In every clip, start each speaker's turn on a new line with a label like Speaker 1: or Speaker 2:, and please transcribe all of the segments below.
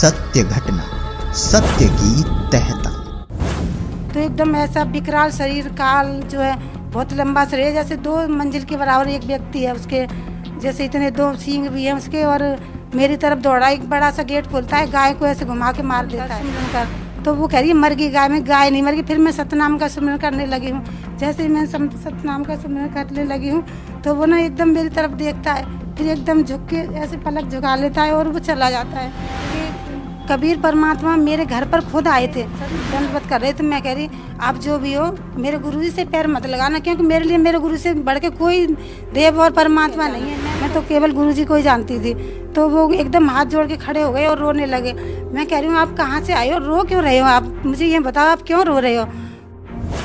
Speaker 1: सत्य घटना, सत्य की तहता।
Speaker 2: तो एकदम ऐसा विकराल शरीर, काल जो है बहुत लंबा शरीर, जैसे 2 मंजिल के बराबर एक व्यक्ति है उसके, जैसे इतने 2 सींग भी हैं उसके। और मेरी तरफ दौड़ा, एक बड़ा सा गेट खोलता है, गाय को ऐसे घुमा के मार देता है सुमरन कर। तो वो कह रही है मर गई गाय, में गाय नहीं मर गई। फिर मैं सतनाम का सुमरन करने लगी हूँ। जैसे ही मैं सतनाम का सुमरन करने लगी हूँ तो वो ना एकदम मेरी तरफ देखता है, फिर एकदम झुक के ऐसे पलक झुका लेता है और वो चला जाता है। कबीर परमात्मा मेरे घर पर खुद आए थे, दंडवत कर रहे थे। मैं कह रही आप जो भी हो मेरे गुरुजी से पैर मत लगाना, क्योंकि मेरे लिए मेरे गुरु से बढ़ के कोई देव और परमात्मा नहीं है। मैं तो केवल गुरुजी को ही जानती थी। तो वो एकदम हाथ जोड़ के खड़े हो गए और रोने लगे। मैं कह रही हूँ आप कहाँ से आए हो, रो क्यों रहे हो आप, मुझे ये बताओ आप क्यों रो रहे हो।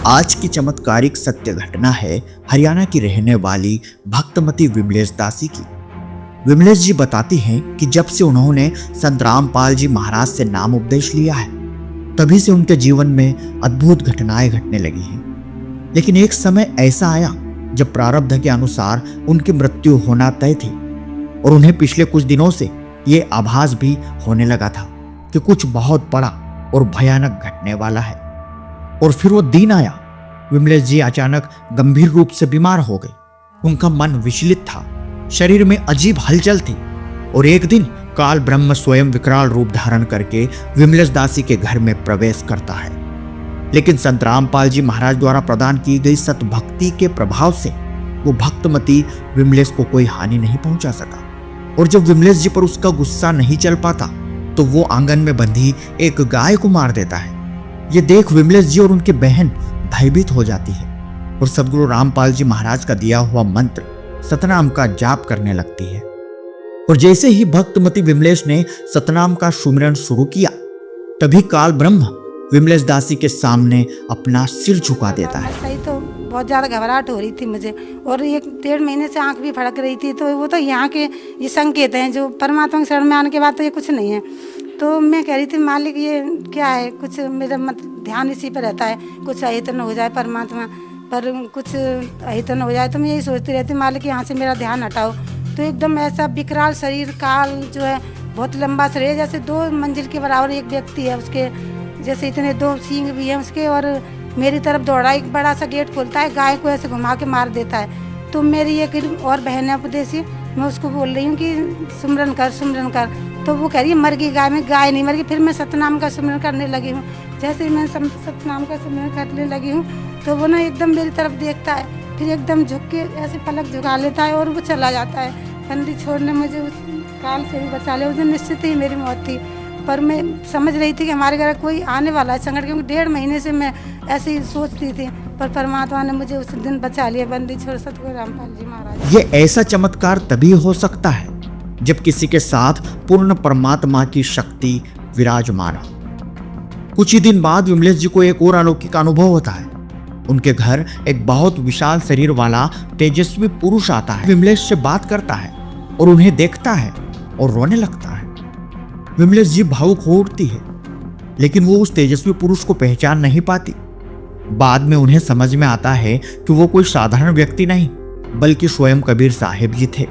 Speaker 1: आज की चमत्कारिक सत्य घटना है हरियाणा की रहने वाली भक्तमती विमलेश दासी की। विमलेश जी बताती हैं कि जब से उन्होंने संत रामपाल जी महाराज से नाम उपदेश लिया है, तभी से उनके जीवन में अद्भुत घटनाएं घटने लगी हैं। लेकिन एक समय ऐसा आया जब प्रारब्ध के अनुसार उनकी मृत्यु होना तय थी और उन्हें पिछले कुछ दिनों से ये आभास भी होने लगा था कि कुछ बहुत बड़ा और भयानक घटने वाला है। और फिर वो दिन आया। विमलेश जी अचानक गंभीर रूप से बीमार हो गए। उनका मन विचलित था, शरीर में अजीब हलचल थी। और एक दिन काल ब्रह्म स्वयं विकराल रूप धारण करके विमलेश दासी के घर में प्रवेश करता है। लेकिन संत रामपाल जी महाराज द्वारा प्रदान की गई सत भक्ति के प्रभाव से वो भक्तमती विमलेश को कोई हानि नहीं पहुंचा सका। और जब विमलेश जी पर उसका गुस्सा नहीं चल पाता तो वो आंगन में बंधी एक गाय को मार देता है। ये देख विमलेश जी और उनकी बहन भयभीत हो जाती है और सदगुरु रामपाल जी महाराज का दिया हुआ मंत्र सतनाम का जाप करने लगती है। और जैसे ही भक्तमती विमलेश ने सतनाम का सुमिरन शुरू किया, तभी काल ब्रह्म विमलेश दासी के सामने अपना सिर झुका देता है।
Speaker 2: सही तो बहुत ज़्यादा घबराहट हो रही थी मुझे, और 1-1.5 महीने से आंख भी फड़क रही थी। तो वो तो यहाँ के ये संकेत हैं, जो परमात्मा के शरण में आने के बाद तो ये कुछ नहीं है। तो मैं कह रही थी मालिक ये क्या है, कुछ मेरा मत ध्यान इसी पर रहता है, कुछ अहित न हो जाए परमात्मा पर, कुछ अहित न हो जाए। तो मैं यही सोचती रहती मालिक यहाँ से मेरा ध्यान हटाओ। तो एकदम ऐसा विकराल शरीर, काल जो है बहुत लंबा शरीर, जैसे 2 मंजिल के बराबर एक व्यक्ति है उसके, जैसे इतने 2 सींग भी हैं उसके। और मेरी तरफ दौड़ा, एक बड़ा सा गेट खोलता है, गाय को ऐसे घुमा के मार देता है। तो मेरी एक और बहन है उपदेशी, मैं उसको बोल रही हूँ कि सुमरन कर सुमरन कर। तो वो कह रही है मर गई गाय, में गाय नहीं मर गई। फिर मैं सतनाम का सुमरन करने लगी हूँ। जैसे ही मैं सतनाम का सुमरन करने लगी हूँ तो वो ना एकदम मेरी तरफ देखता है, फिर एकदम झुक के ऐसे पलक झुका लेता है और वो चला जाता है। बंदी छोड़ ने मुझे उस काल से भी बचा लिया। उस दिन निश्चित ही मेरी मौत थी, पर मैं समझ रही थी कि हमारे घर कोई आने वाला है संकट, क्योंकि 1.5 महीने से मैं ऐसे ही सोचती थी। पर परमात्मा ने मुझे उस दिन बचा लिया। बंदी छोड़ सतगुरु रामपाल जी महाराज।
Speaker 1: ये ऐसा चमत्कार तभी हो सकता है जब किसी के साथ पूर्ण परमात्मा की शक्ति विराजमान हो। कुछ ही दिन बाद विमलेश जी को एक और अलौकिक अनुभव होता है। उनके घर एक बहुत विशाल शरीर वाला तेजस्वी पुरुष आता है, विमलेश से बात करता है और उन्हें देखता है और रोने लगता है। विमलेश जी भावुक हो उठती है, लेकिन वो उस तेजस्वी पुरुष को पहचान नहीं पाती। बाद में उन्हें समझ में आता है कि वो कोई साधारण व्यक्ति नहीं, बल्कि स्वयं कबीर साहिब जी थे,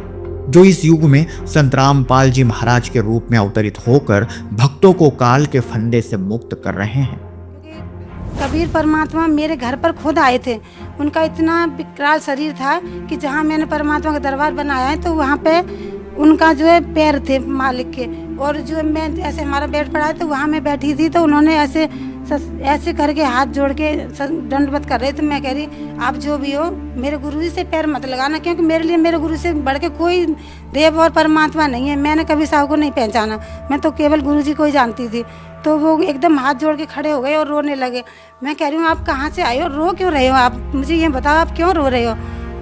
Speaker 1: जो इस युग में संत रामपाल जी महाराज के रूप में अवतरित होकर भक्तों को काल के फंदे से मुक्त कर रहे हैं।
Speaker 2: कबीर परमात्मा मेरे घर पर खुद आए थे। उनका इतना विकराल शरीर था कि जहाँ मैंने परमात्मा का दरबार बनाया है तो वहाँ पे उनका जो है पैर थे मालिक के। और जो मैं ऐसे हमारा बेड पड़ा है तो वहाँ मैं बैठी थी, तो उन्होंने ऐसे करके हाथ जोड़ के दंडवत कर रहे थे। मैं कह रही आप जो भी हो मेरे गुरुजी से पैर मत लगाना, क्योंकि मेरे लिए मेरे गुरु से बढ़ के कोई देव और परमात्मा नहीं है। मैंने कभी साहब को नहीं पहचाना, मैं तो केवल गुरुजी को ही जानती थी। तो वो एकदम हाथ जोड़ के खड़े हो गए और रोने लगे। मैं कह रही हूँ आप कहाँ से आए हो, रो क्यों रहे हो आप, मुझे ये बताओ आप क्यों रो रहे हो।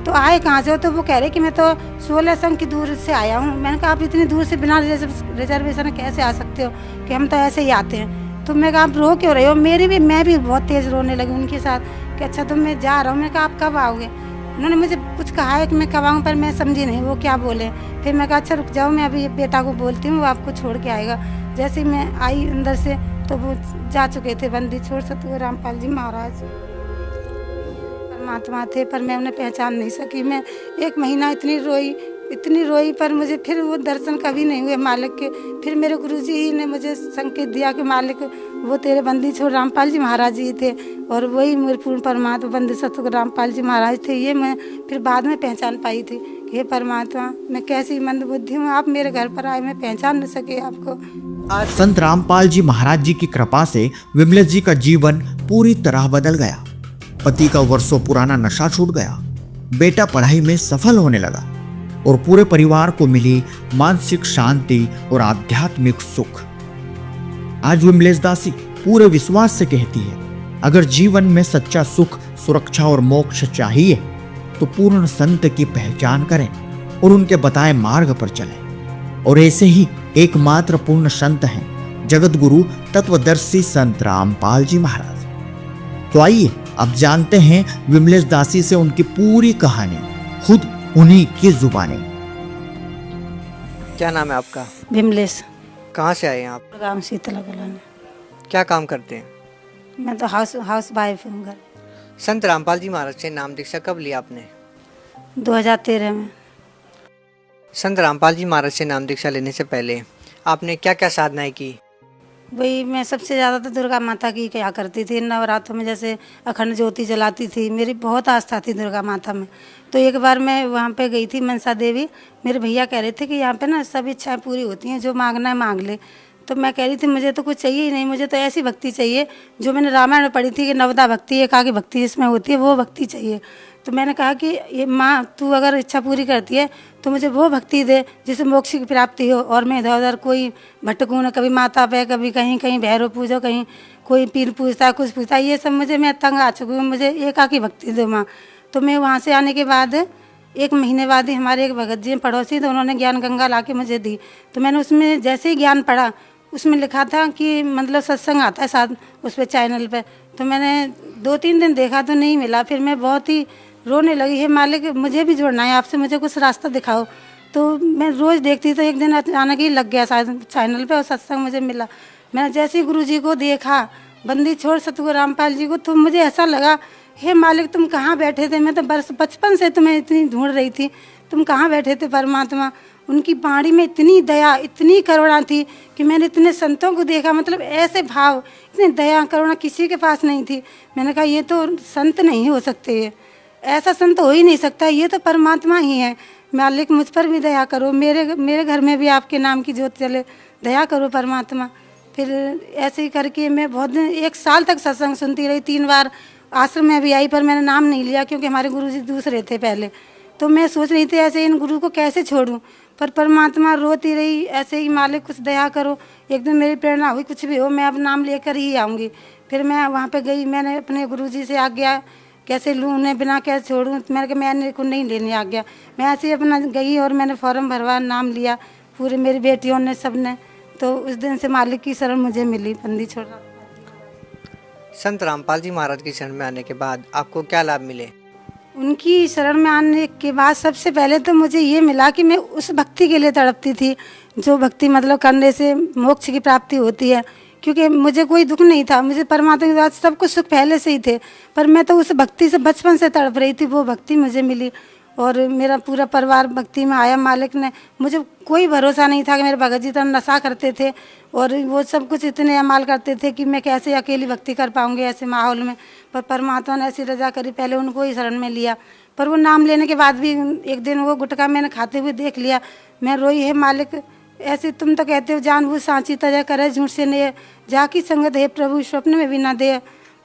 Speaker 2: तो आए कहाँ से हो, तो वो कह रहे कि मैं तो 16 संग की दूर से आया हूँ। मैंने कहा आप इतनी दूर से बिना रिजर्वेशन कैसे आ सकते हो, कि हम तो ऐसे ही आते हैं। तो मैं कहा आप रो क्यों रहे हो, मैं भी बहुत तेज़ रोने लगी उनके साथ कि अच्छा तो मैं जा रहा हूँ। मैं कहा आप कब आओगे। उन्होंने मुझे कुछ कहा है कि मैं कब आऊँ, पर मैं समझी नहीं वो क्या बोले। फिर मैं कहा अच्छा रुक जाओ, मैं अभी बेटा को बोलती हूँ, वो आपको छोड़ के आएगा। जैसे ही मैं आई अंदर से तो वो जा चुके थे, बंदी छोड़ सतगुरु रामपाल जी महाराज परमात्मा थे, पर मैं उन्हें पहचान नहीं सकी। मैं 1 महीना इतनी रोई, इतनी रोई, पर मुझे फिर वो दर्शन कभी नहीं हुए मालिक के। फिर मेरे गुरुजी ही ने मुझे संकेत दिया कि मालिक वो तेरे बंदी छोड़ रामपाल जी महाराज जी थे, और वही मेरे पूर्ण परमात्मा बंदी सतगुरु रामपाल जी महाराज थे। ये मैं फिर बाद में पहचान पाई थी कि हे परमात्मा, मैं कैसी मंदबुद्धि हूँ, आप मेरे घर पर आए, मैं पहचान न सके आपको।
Speaker 1: संत रामपाल जी महाराज जी की कृपा से विमलेश जी का जीवन पूरी तरह बदल गया। पति का वर्षों पुराना नशा छूट गया, बेटा पढ़ाई में सफल होने लगा और पूरे परिवार को मिली मानसिक शांति और आध्यात्मिक सुख। आज विमलेश दासी पूरे विश्वास से कहती है, अगर जीवन में सच्चा सुख, सुरक्षा और मोक्ष चाहिए तो पूर्ण संत की पहचान करें और उनके बताए मार्ग पर चलें। और ऐसे ही एकमात्र पूर्ण संत हैं जगत गुरु तत्वदर्शी संत रामपाल जी महाराज। तो आइए अब जानते हैं विमलेश दासी से उनकी पूरी कहानी, खुद उन्हीं की जुबानी।
Speaker 3: क्या नाम है आपका?
Speaker 2: विमलेश।
Speaker 3: कहाँ से आए हैं आप?
Speaker 2: गाँव शीतला कलोनी।
Speaker 3: क्या काम करते हैं?
Speaker 2: मैं तो हाउस वाइफ हूँ घर।
Speaker 3: संत रामपाल जी महाराज से नाम दीक्षा कब लिया आपने?
Speaker 2: 2013 में।
Speaker 3: संत रामपाल जी महाराज से नाम दीक्षा लेने से पहले आपने क्या क्या साधनाएं की?
Speaker 2: वही मैं सबसे ज़्यादा तो दुर्गा माता की क्या करती थी, नवरात्रों में जैसे अखंड ज्योति जलाती थी, मेरी बहुत आस्था थी दुर्गा माता में। तो एक बार मैं वहाँ पे गई थी मनसा देवी, मेरे भैया कह रहे थे कि यहाँ पे ना सब इच्छाएं पूरी होती हैं, जो मांगना है मांग ले। तो मैं कह रही थी मुझे तो कुछ चाहिए ही नहीं, मुझे तो ऐसी भक्ति चाहिए जो मैंने रामायण में पढ़ी थी कि नवदा भक्ति, एकाकी भक्ति जिसमें होती है, वो भक्ति चाहिए। तो मैंने कहा कि ये माँ, तू अगर इच्छा पूरी करती है तो मुझे वो भक्ति दे जिससे मोक्ष की प्राप्ति हो, और मैं इधर उधर कोई भटकूँ न, कभी माता पे, कभी कहीं कहीं भैरव पूजो, कहीं कोई पीर पूजता है, कुछ पूजता है, ये सब मुझे, मैं तंग आ चुकी हूँ, मुझे एकाकी भक्ति दो माँ। तो मैं वहाँ से आने के बाद 1 महीने बाद ही हमारे एक भगत जी पड़ोसी, तो उन्होंने ज्ञान गंगा ला के मुझे दी। तो मैंने उसमें जैसे ही ज्ञान पढ़ा, उसमें लिखा था कि मतलब सत्संग आता है साथ उस पर चैनल पे। तो मैंने 2-3 दिन देखा तो नहीं मिला, फिर मैं बहुत ही रोने लगी, हे मालिक मुझे भी जुड़ना है आपसे, मुझे कुछ रास्ता दिखाओ। तो मैं रोज़ देखती, तो एक दिन अचानक ही लग गया शायद चैनल पे और सत्संग मुझे मिला। मैंने जैसे ही गुरु जी को देखा, बंदी छोड़ सतगुरु रामपाल जी को, तो मुझे ऐसा लगा, हे मालिक तुम कहाँ बैठे थे, मैं तो बचपन से तुम्हें इतनी ढूंढ रही थी, तुम कहाँ बैठे थे परमात्मा। उनकी बाणी में इतनी दया, इतनी करुणा थी कि मैंने इतने संतों को देखा, मतलब ऐसे भाव, इतनी दया करुणा किसी के पास नहीं थी। मैंने कहा ये तो संत नहीं हो सकते, ये ऐसा संत हो ही नहीं सकता, ये तो परमात्मा ही है। मालिक मुझ पर भी दया करो, मेरे घर में भी आपके नाम की ज्योत चले, दया करो परमात्मा। फिर ऐसे ही करके मैं बहुत दिन, 1 साल तक सत्संग सुनती रही। 3 बार आश्रम में भी आई, पर मैंने नाम नहीं लिया क्योंकि हमारे गुरु जी दूसरे थे पहले। तो मैं सोच रही थी ऐसे इन गुरु को कैसे छोड़ूं, पर परमात्मा रोती रही, ऐसे ही मालिक कुछ दया करो। एक दिन मेरी प्रेरणा हुई, कुछ भी हो मैं अब नाम लेकर ही आऊँगी। फिर मैं वहाँ पे गई, मैंने अपने गुरु जी से आज्ञा कैसे लूँ, उन्हें बिना कैसे छोड़ूँ, मैंने कहा मैंने को नहीं लेनी आज्ञा। मैं ऐसे ही अपना गई और मैंने फॉर्म भरवा, नाम लिया, पूरे मेरी बेटियों ने, सब ने। तो उस दिन से मालिक की शरण मुझे मिली, बंदी छोड़।
Speaker 3: संत रामपाल जी महाराज की शरण में आने के बाद आपको क्या लाभ मिले?
Speaker 2: उनकी शरण में आने के बाद सबसे पहले तो मुझे ये मिला कि मैं उस भक्ति के लिए तड़पती थी, जो भक्ति मतलब करने से मोक्ष की प्राप्ति होती है। क्योंकि मुझे कोई दुख नहीं था, मुझे परमात्मा के साथ सब कुछ सुख पहले से ही थे, पर मैं तो उस भक्ति से बचपन से तड़प रही थी। वो भक्ति मुझे मिली और मेरा पूरा परिवार भक्ति में आया। मालिक ने, मुझे कोई भरोसा नहीं था कि मेरे भगत जी तो नशा करते थे और वो सब कुछ इतने अमाल करते थे कि मैं कैसे अकेली भक्ति कर पाऊँगी ऐसे माहौल में। पर परमात्मा ने ऐसी रजा करी, पहले उनको ही शरण में लिया। पर वो नाम लेने के बाद भी एक दिन वो गुटखा मैंने खाते हुए देख लिया, मैं रोई, है मालिक ऐसे तुम तो कहते हो जानबूझ सांची तजा करे झूठ से ने जाकी संगत है प्रभु स्वप्न में भी ना दे।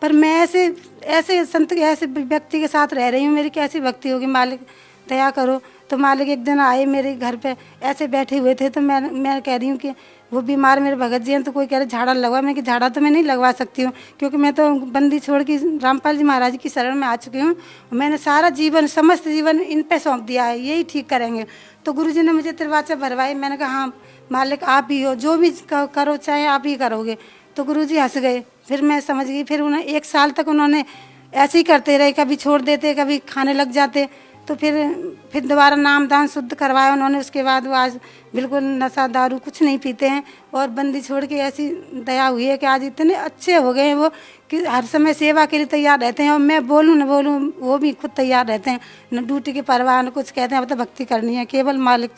Speaker 2: पर मैं ऐसे संत ऐसे व्यक्ति के साथ रह रही हूँ, मेरी कैसी भक्ति होगी, मालिक दया करो। तो मालिक एक दिन आए मेरे घर पे, ऐसे बैठे हुए थे, तो मैं कह रही हूँ कि वो बीमार मेरे भगत जी हैं। तो कोई कह रहे झाड़ा लगवा, मैं कि झाड़ा तो मैं नहीं लगवा सकती हूँ क्योंकि मैं तो बंदी छोड़ के रामपाल जी महाराज की शरण में आ चुकी हूँ। मैंने सारा जीवन, समस्त जीवन इन पे सौंप दिया है, यही ठीक करेंगे। तो गुरु जी ने मुझे तिरवाचा भरवाई। मैंने कहा हाँ मालिक आप ही हो, जो भी करो चाहे आप ही करोगे। तो गुरु जी हंस गए। फिर मैं समझ गई। फिर उन्हें 1 साल तक उन्होंने ऐसे ही करते रहे, कभी छोड़ देते, कभी खाने लग जाते। तो फिर दोबारा नाम दान शुद्ध करवाया उन्होंने। उसके बाद वो आज बिल्कुल नशा दारू कुछ नहीं पीते हैं और बंदी छोड़ के ऐसी दया हुई है कि आज इतने अच्छे हो गए हैं वो कि हर समय सेवा के लिए तैयार रहते हैं। और मैं बोलूँ न बोलूँ वो भी खुद तैयार रहते हैं, न ड्यूटी की परवाह न कुछ। कहते हैं अब तो भक्ति करनी है, केवल मालिक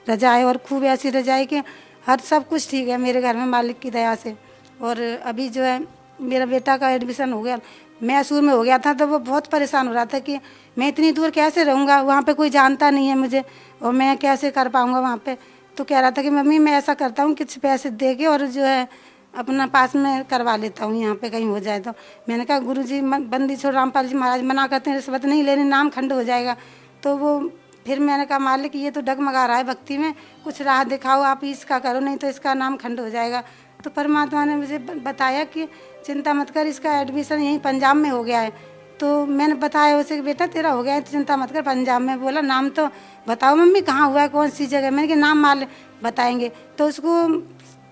Speaker 2: रजाए और खूब ऐसी रजाए कि हर सब कुछ ठीक है मेरे घर में मालिक की दया से। और अभी जो है मेरा बेटा का एडमिशन हो गया, मैसूर में हो गया था, तो वो बहुत परेशान हो रहा था कि मैं इतनी दूर कैसे रहूँगा, वहाँ पे कोई जानता नहीं है मुझे और मैं कैसे कर पाऊँगा वहाँ पे। तो कह रहा था कि मम्मी मैं ऐसा करता हूँ कुछ पैसे दे के और जो है अपना पास में करवा लेता हूँ यहाँ पे कहीं हो जाए तो। मैंने कहा गुरुजी बंदी छोड़ रामपाल जी महाराज मना करते हैं रिश्वत नहीं लेनी, नाम खंड हो जाएगा। तो वो फिर मैंने कहा मालिक ये तो डगमगा रहा है भक्ति में, कुछ राह दिखाओ, आप इसका करो नहीं तो इसका नाम खंड हो जाएगा। तो परमात्मा ने मुझे बताया कि चिंता मत कर, इसका एडमिशन यहीं पंजाब में हो गया है। तो मैंने बताया उसे कि बेटा तेरा हो गया है तो चिंता मत कर, पंजाब में। बोला नाम तो बताओ मम्मी कहाँ हुआ है, कौन सी जगह। मैंने कहा नाम माल बताएंगे। तो उसको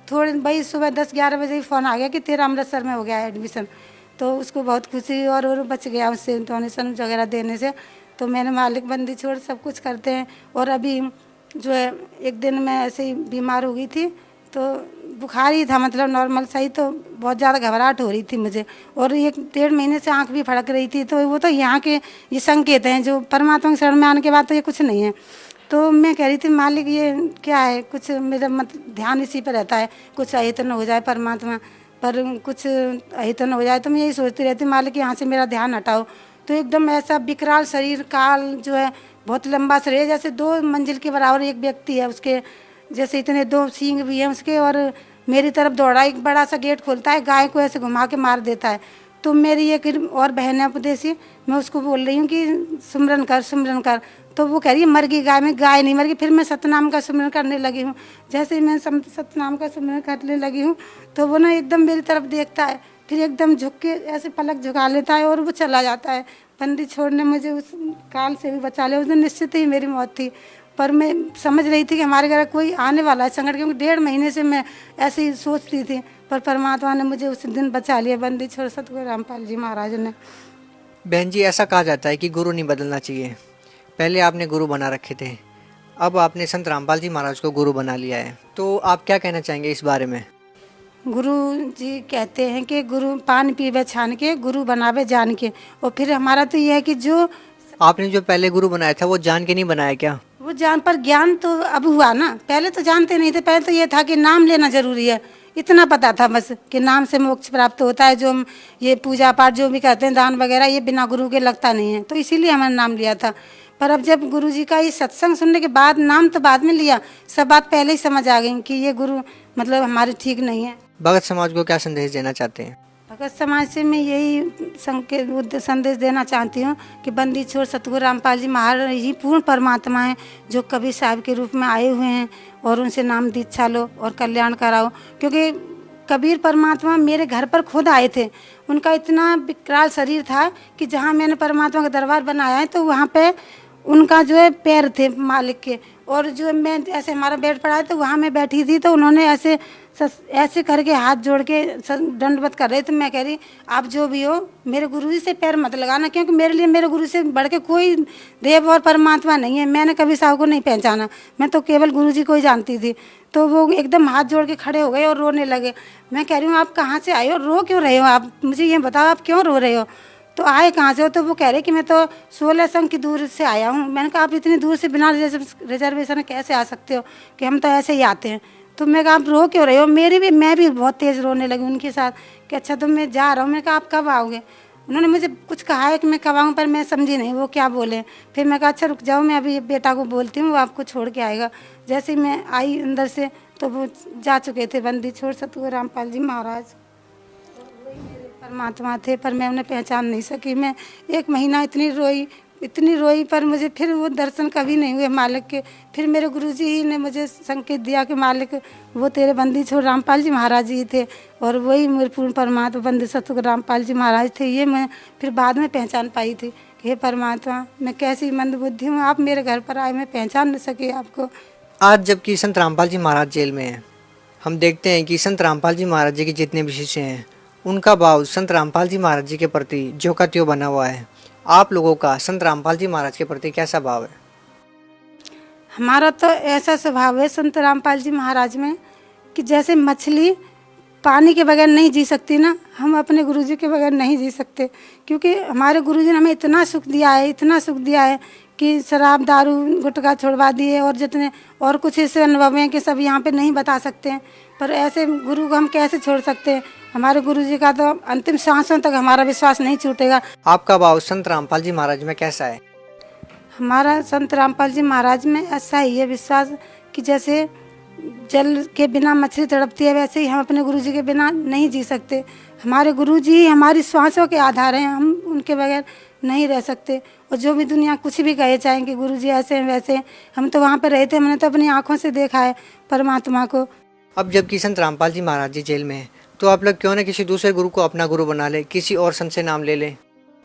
Speaker 2: थोड़े भाई सुबह 10-11 बजे ही फ़ोन आ गया कि तेरा अमृतसर में हो गया है एडमिशन। तो उसको बहुत खुशी हुई और बच गया उससे डोनेशन वगैरह देने से। तो मैंने मालिक बंदी छोड़ सब कुछ करते हैं। और अभी जो है एक दिन मैं ऐसे ही बीमार हो गई थी, तो बुखार ही था मतलब नॉर्मल सही, तो बहुत ज़्यादा घबराहट हो रही थी मुझे और 1-1.5 महीने से आंख भी फड़क रही थी। तो वो तो यहाँ के ये संकेत हैं जो परमात्मा के शरण में आने के बाद तो ये कुछ नहीं है। तो मैं कह रही थी मालिक ये क्या है, कुछ मेरा ध्यान इसी पर रहता है, कुछ अहित न हो जाए परमात्मा पर, कुछ अहित न हो जाए। तो मैं यही सोचती रहती मालिक यहाँ से मेरा ध्यान हटाओ। तो एकदम ऐसा विकराल शरीर, काल जो है बहुत लंबा शरीर, जैसे 2 मंजिल के बराबर एक व्यक्ति है उसके जैसे, इतने 2 सींग भी हैं उसके। और मेरी तरफ दौड़ा, एक बड़ा सा गेट खोलता है, गाय को ऐसे घुमा के मार देता है। तो मेरी एक और बहन है उपदेशी, मैं उसको बोल रही हूँ कि सुमरन कर सुमरन कर। तो वो कह रही है मर गई गाय, में गाय नहीं मर गई। फिर मैं सतनाम का सुमरन करने लगी हूँ। जैसे ही मैं सतनाम का सुमरन करने लगी हूँ तो वो ना एकदम मेरी तरफ देखता है, फिर एकदम झुक के ऐसे पलक झुका लेता है और वो चला जाता है। बंदी छोड़ने मुझे उस काल से भी बचा लिया। उस दिन निश्चित ही मेरी मौत थी, पर मैं समझ रही थी कि हमारे घर कोई आने वाला है संकट, क्योंकि 1.5 महीने से मैं ऐसे ही सोचती थी। पर परमात्मा ने मुझे उस दिन बचा लिया, बंदी छोड़ सतगुरु रामपाल जी महाराज ने।
Speaker 3: बहन जी ऐसा कहा जाता है कि गुरु नहीं बदलना चाहिए। पहले आपने गुरु बना रखे थे, अब आपने संत रामपाल जी महाराज को गुरु बना लिया है, तो आप क्या कहना चाहेंगे इस बारे में?
Speaker 2: गुरु जी कहते हैं कि गुरु पान पीवे छान के, गुरु बनावे जान के। और फिर हमारा तो ये है कि जो
Speaker 3: आपने जो पहले गुरु बनाया था वो जान के नहीं बनाया क्या?
Speaker 2: वो जान पर ज्ञान तो अब हुआ ना, पहले तो जानते नहीं थे। पहले तो ये था कि नाम लेना जरूरी है, इतना पता था बस कि नाम से मोक्ष प्राप्त होता है। जो हम ये पूजा पाठ जो भी करते हैं दान वगैरह, ये बिना गुरु के लगता नहीं है, तो इसीलिए हमने नाम लिया था। पर अब जब गुरु जी का ये सत्संग सुनने के बाद, नाम तो बाद में लिया, सब बात पहले ही समझ आ गई कि ये गुरु मतलब हमारे ठीक नहीं है।
Speaker 3: भगत समाज को क्या संदेश देना चाहते हैं?
Speaker 2: भगत समाज से मैं यही संदेश देना चाहती हूँ कि बंदी छोड़ सतगुरु रामपाल जी महाराज ही पूर्ण परमात्मा हैं, जो कबीर साहब के रूप में आए हुए हैं। और उनसे नाम दीक्षा लो और कल्याण कराओ। क्योंकि कबीर परमात्मा मेरे घर पर खुद आए थे, उनका इतना विकराल शरीर था कि जहाँ मैंने परमात्मा का दरबार बनाया है तो वहाँ पे उनका जो है पैर थे मालिक के। और जो मैं ऐसे हमारा बेड पड़ा है तो वहाँ मैं बैठी थी, तो उन्होंने ऐसे करके हाथ जोड़ के दंडवत कर रहे थे। मैं कह रही आप जो भी हो मेरे गुरु जी से पैर मत लगाना, क्योंकि मेरे लिए मेरे गुरु से बढ़ के कोई देव और परमात्मा नहीं है। मैंने कभी साहब को नहीं पहचाना, मैं तो केवल गुरु जी को ही जानती थी। तो वो एकदम हाथ जोड़ के खड़े हो गए और रोने लगे। मैं कह रही हूँ आप कहाँ से आए हो, रो क्यों रहे हो, आप मुझे ये बताओ आप क्यों रो रहे हो, तो आए कहाँ से हो? तो वो कह रहे कि मैं तो 16 संग की दूर से आया हूँ। मैंने कहा आप इतनी दूर से बिना रिजर्वेशन कैसे आ सकते हो, कि हम तो ऐसे ही आते हैं। तो मैं कहा आप रो क्यों रहे हो? मैं भी बहुत तेज़ रोने लगी उनके साथ कि अच्छा तो मैं जा रहा हूँ। मैंने कहा आप कब आओगे? उन्होंने मुझे कुछ कहा है कि मैं कब आऊँ, पर मैं समझी नहीं वो क्या बोले। फिर मैं कहा अच्छा रुक जाओ, मैं अभी बेटा को बोलती हूँ, वो आपको छोड़ के आएगा। जैसे ही मैं आई अंदर से तो वो जा चुके थे, बंदी छोड़ सतगुरु रामपाल जी महाराज परमात्मा थे, पर मैं उन्हें पहचान नहीं सकी। मैं 1 महीना इतनी रोई, पर मुझे फिर वो दर्शन कभी नहीं हुए मालिक के। फिर मेरे गुरुजी ही ने मुझे संकेत दिया कि मालिक वो तेरे बंदी छोड़ रामपाल जी महाराज जी थे, और वही मेरे पूर्ण परमात्मा बंदी सतगुरु रामपाल जी महाराज थे। ये मैं फिर बाद में पहचान पाई थी कि हे परमात्मा मैं कैसी मंदबुद्धि हूँ, आप मेरे घर पर आए, मैं पहचान न सकी आपको।
Speaker 3: आज जबकि संत रामपाल जी महाराज जेल में हैं, हम देखते हैं कि संत रामपाल जी महाराज जी के जितने भी शिष्य हैं उनका भाव संत रामपाल जी महाराज जी के प्रति जो का त्यों बना हुआ है। आप लोगों का संत रामपाल जी महाराज के प्रति कैसा भाव है?
Speaker 2: हमारा तो ऐसा स्वभाव है संत रामपाल जी महाराज में कि जैसे मछली पानी के बगैर नहीं जी सकती ना, हम अपने गुरुजी के बगैर नहीं जी सकते। क्योंकि हमारे गुरुजी ने हमें इतना सुख दिया है, इतना सुख दिया है कि शराब दारू गुटखा छुड़वा दिए, और जितने और कुछ ऐसे अनुभव हैं कि सब यहाँ पे नहीं बता सकते हैं। पर ऐसे गुरु को हम कैसे छोड़ सकते हैं? हमारे गुरुजी का तो अंतिम सांसों तक हमारा विश्वास नहीं छूटेगा।
Speaker 3: आपका भाव संत रामपाल जी महाराज में कैसा है?
Speaker 2: हमारा संत रामपाल जी महाराज में ऐसा ही है विश्वास कि जैसे जल के बिना मछली तड़पती है, वैसे ही हम अपने गुरुजी के बिना नहीं जी सकते। हमारे गुरुजी हमारी श्वासों के आधार हैं, हम उनके बगैर नहीं रह सकते। और जो भी दुनिया कुछ भी कहे चाहे कि गुरुजी ऐसे हैं वैसे हैं, हम तो वहाँ पर रहे थे, हमने तो अपनी आँखों से देखा है परमात्मा को।
Speaker 3: अब जबकि संत रामपाल जी महाराज जी जेल में हैं, तो आप लोग क्यों ना किसी दूसरे गुरु को अपना गुरु बना ले, किसी और संत से नाम ले लें?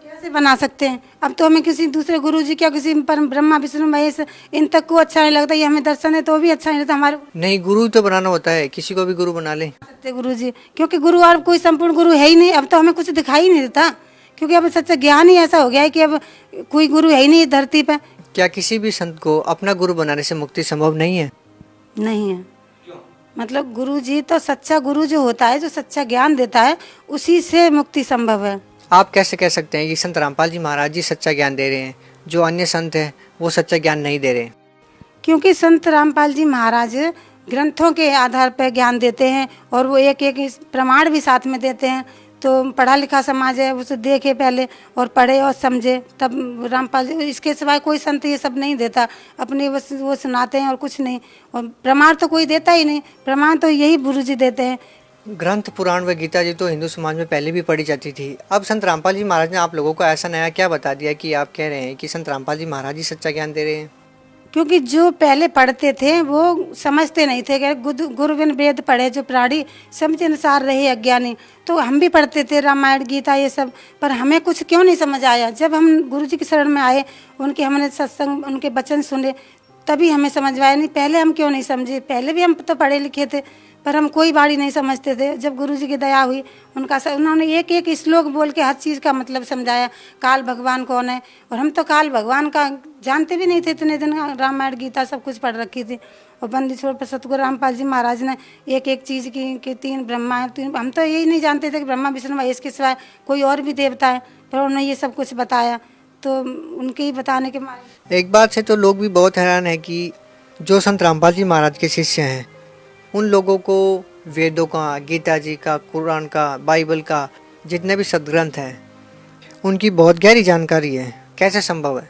Speaker 2: कैसे बना सकते हैं? अब तो हमें किसी दूसरे गुरु जी क्या, किसी परम ब्रह्मा विष्णु महेश इन तक को अच्छा नहीं लगता। ये हमें दर्शन है तो भी अच्छा नहीं लगता। हमारे
Speaker 3: नहीं, गुरु तो बनाना होता है, किसी को भी गुरु बना ले
Speaker 2: सकते गुरु जी, क्योंकि गुरु और कोई संपूर्ण गुरु है ही नहीं। अब तो हमें कुछ दिखाई ही नहीं देता, क्योंकि अब सच्चा ज्ञान ही ऐसा हो गया है कि अब कोई गुरु है ही नहीं धरती पर।
Speaker 3: क्या किसी भी संत को अपना गुरु बनाने से मुक्ति संभव नहीं है?
Speaker 2: नहीं है। मतलब गुरु जी तो सच्चा गुरु जो होता है, जो सच्चा ज्ञान देता है, उसी से मुक्ति संभव है।
Speaker 3: आप कैसे कह सकते हैं कि संत रामपाल जी महाराज जी सच्चा ज्ञान दे रहे हैं, जो अन्य संत हैं वो सच्चा ज्ञान नहीं दे रहे?
Speaker 2: क्योंकि संत रामपाल जी महाराज ग्रंथों के आधार पर ज्ञान देते हैं, और वो एक एक प्रमाण भी साथ में देते हैं। तो पढ़ा लिखा समाज है, उसे देखे पहले और पढ़े और समझे तब रामपाल जी। इसके सिवाय कोई संत ये सब नहीं देता, अपने बस वो सुनाते हैं और कुछ नहीं। और प्रमाण तो कोई देता ही नहीं, प्रमाण तो यही गुरु जी देते हैं।
Speaker 3: ग्रंथ पुराण व गीता जी तो हिंदू समाज में पहले भी पढ़ी जाती थी। अब संत रामपाल जी महाराज ने आप लोगों को ऐसा नया क्या बता दिया कि आप कह रहे हैं कि संत रामपाल जी महाराज जी सच्चा ज्ञान दे रहे हैं?
Speaker 2: क्योंकि जो पहले पढ़ते थे वो समझते नहीं थे कि गुरु बिन वेद पढ़े जो प्राणी समझ अनुसार रहे अज्ञानी। तो हम भी पढ़ते थे रामायण गीता ये सब, पर हमें कुछ क्यों नहीं समझ आया। जब हम गुरु जी की शरण में आए, उनके हमने सत्संग उनके वचन सुने, तभी हमें समझ आया। नहीं पहले हम क्यों नहीं समझे? पहले भी हम तो पढ़े लिखे थे, पर हम कोई बाड़ी नहीं समझते थे। जब गुरु जी की दया हुई, उन्होंने एक एक श्लोक बोल के हर चीज़ का मतलब समझाया। काल भगवान कौन है, और हम तो काल भगवान का जानते भी नहीं थे। इतने दिन रामायण गीता सब कुछ पढ़ रखी थी। और बंदी छोड़ पर सतगुरु रामपाल जी महाराज ने एक एक चीज़ की कि तीन ब्रह्मा है, तीन, हम तो यही नहीं जानते थे कि ब्रह्मा विष्णु महेश के सिवाय कोई और भी देवता है। पर उन्होंने ये सब कुछ बताया, तो उनके ही बताने के मारे।
Speaker 3: एक बात से तो लोग भी बहुत हैरान है कि जो संत रामपाल जी महाराज के शिष्य हैं, उन लोगों को वेदों का, गीता जी का, कुरान का, बाइबल का, जितने भी सदग्रंथ हैं, उनकी बहुत गहरी जानकारी है। कैसे संभव है?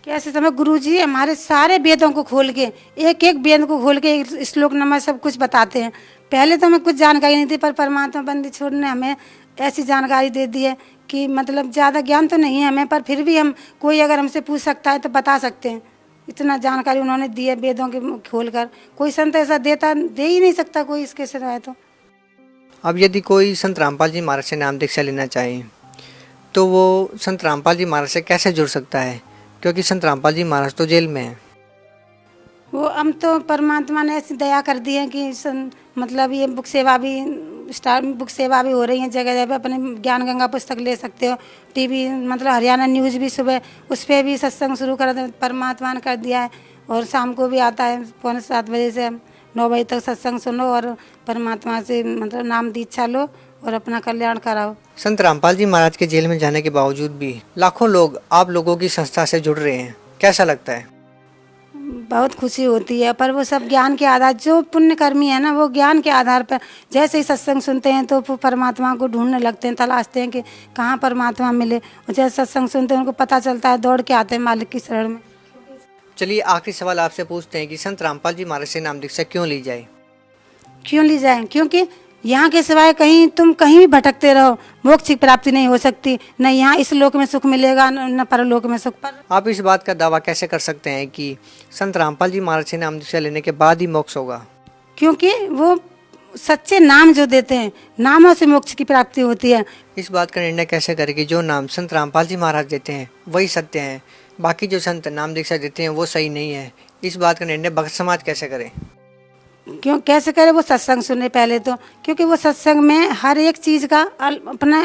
Speaker 2: कैसे समय गुरु जी हमारे सारे वेदों को खोल के, एक एक वेद को खोल के श्लोक नंबर सब कुछ बताते हैं। पहले तो हमें कुछ जानकारी नहीं थी, पर परमात्मा बंदी छोड़ ने हमें ऐसी जानकारी दे दी है कि मतलब ज़्यादा ज्ञान तो नहीं है हमें, पर फिर भी हम कोई अगर हमसे पूछ सकता है तो बता सकते हैं। इतना जानकारी उन्होंने दी है वेदों के खोल कर। कोई संत ऐसा दे ही नहीं सकता कोई इसके सिवाय। तो
Speaker 3: अब यदि कोई संत रामपाल जी महाराज से नाम दीक्षा लेना चाहे, तो वो संत रामपाल जी महाराज से कैसे जुड़ सकता है? क्योंकि संत रामपाल जी महाराज तो जेल में हैं।
Speaker 2: वो हम तो परमात्मा ने ऐसी दया कर दी है कि मतलब ये बुक सेवा भी हो रही है जगह जगह। अपने ज्ञान गंगा पुस्तक ले सकते हो। टीवी मतलब हरियाणा न्यूज़ भी सुबह उस पर भी सत्संग शुरू कर परमात्मा ने कर दिया है। और शाम को भी आता है 7:15 बजे से 9 बजे तक सत्संग सुनो और परमात्मा से मतलब नाम दीक्षा लो और अपना कल्याण कराओ।
Speaker 3: संत रामपाल जी महाराज के जेल में जाने के बावजूद भी लाखों लोग आप लोगों की संस्था से जुड़ रहे हैं, कैसा लगता है?
Speaker 2: बहुत खुशी होती है, पर वो सब ज्ञान के आधार, जो पुण्यकर्मी है ना, वो ज्ञान के आधार पर जैसे ही सत्संग सुनते हैं तो वो परमात्मा को ढूंढने लगते हैं, तलाशते हैं कि कहाँ परमात्मा मिले। और जैसे सत्संग सुनते हैं उनको पता चलता है, दौड़ के आते हैं मालिक की शरण में।
Speaker 3: चलिए आखिरी सवाल आपसे पूछते हैं कि संत रामपाल जी महाराज से नाम दीक्षा क्यों ली जाए?
Speaker 2: क्यों ली जाए? क्योंकि यहाँ के सिवाय कहीं तुम कहीं भी भटकते रहो, मोक्ष की प्राप्ति नहीं हो सकती। न यहाँ इस लोक में सुख मिलेगा न परलोक में सुख। पर
Speaker 3: आप इस बात का दावा कैसे कर सकते हैं कि संत रामपाल जी महाराज से नाम दीक्षा लेने के बाद ही मोक्ष होगा?
Speaker 2: क्योंकि वो सच्चे नाम जो देते हैं, नामों से मोक्ष की प्राप्ति होती है।
Speaker 3: इस बात का निर्णय कैसे करें कि जो नाम संत रामपाल जी महाराज देते हैं वही सत्य है, बाकी जो संत नाम दीक्षा देते हैं वो सही नहीं है? इस बात का निर्णय भक्त समाज कैसे करे?
Speaker 2: क्यों कैसे करे? वो सत्संग सुने पहले तो, क्योंकि वो सत्संग में हर एक चीज़ का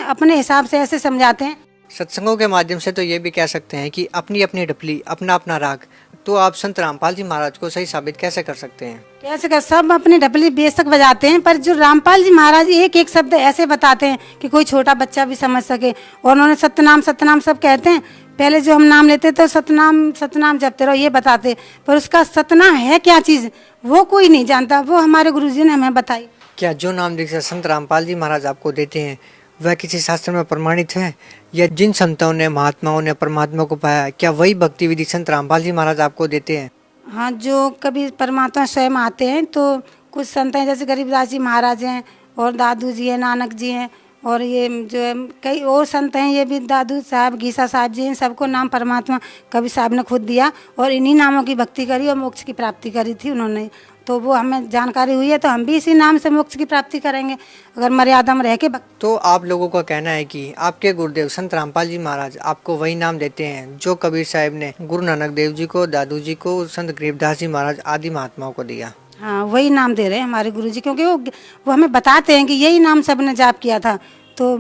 Speaker 2: अपने हिसाब से ऐसे समझाते हैं।
Speaker 3: सत्संगों के माध्यम से तो ये भी कह सकते हैं कि अपनी अपनी डपली, अपना अपना राग। तो आप संत रामपाल जी महाराज को सही साबित कैसे कर सकते हैं?
Speaker 2: कैसे कर, सब अपनी ढपली बेशक बजाते हैं, पर जो रामपाल जी महाराज एक एक शब्द ऐसे बताते हैं कि कोई छोटा बच्चा भी समझ सके। और उन्होंने सतनाम सतनाम सब कहते हैं। पहले जो हम नाम लेते तो सतनाम सतनाम जपते रहो ये बताते, पर उसका सतना है क्या चीज़ वो कोई नहीं जानता, वो हमारे गुरुजी ने हमें बताई।
Speaker 3: क्या जो नाम दीक्षा संत रामपाल जी महाराज आपको देते हैं वह किसी शास्त्र में प्रमाणित है, या जिन संतों ने महात्माओं ने परमात्मा को पाया क्या वही भक्ति विधि संत रामपाल जी महाराज आपको देते हैं?
Speaker 2: हाँ, जो कभी परमात्मा स्वयं आते हैं तो कुछ संत हैं जैसे गरीबदास जी महाराज हैं और दादू जी हैं, नानक जी हैं, और ये जो है कई और संत हैं, ये भी दादू साहब गीसा साहब जी हैं, सबको नाम परमात्मा कभी साहब ने खुद दिया और इन्हीं नामों की भक्ति करी और मोक्ष की प्राप्ति करी थी उन्होंने। तो वो हमें जानकारी हुई है तो हम भी इसी नाम से मोक्ष की प्राप्ति करेंगे अगर मर्यादा में रह के।
Speaker 3: तो आप लोगों का कहना है कि आपके गुरुदेव संत रामपाल जी महाराज आपको वही नाम देते हैं जो कबीर साहब ने गुरु नानक देव जी को, दादू जी को, संत गरीबदास जी महाराज आदि महात्माओं को दिया।
Speaker 2: हाँ, वही नाम दे रहे हैं हमारे गुरुजी, क्योंकि वो हमें बताते हैं कि यही नाम सबने जाप किया था, तो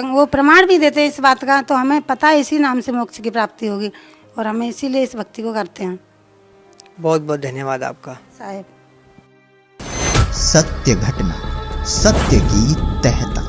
Speaker 2: वो प्रमाण भी देते हैं इस बात का, तो हमें पता है इसी नाम से मोक्ष की प्राप्ति होगी और हमें इसीलिए इस भक्ति को करते हैं।
Speaker 3: बहुत बहुत धन्यवाद आपका
Speaker 2: साहेब।
Speaker 1: सत्य घटना, सत्य की तह तक।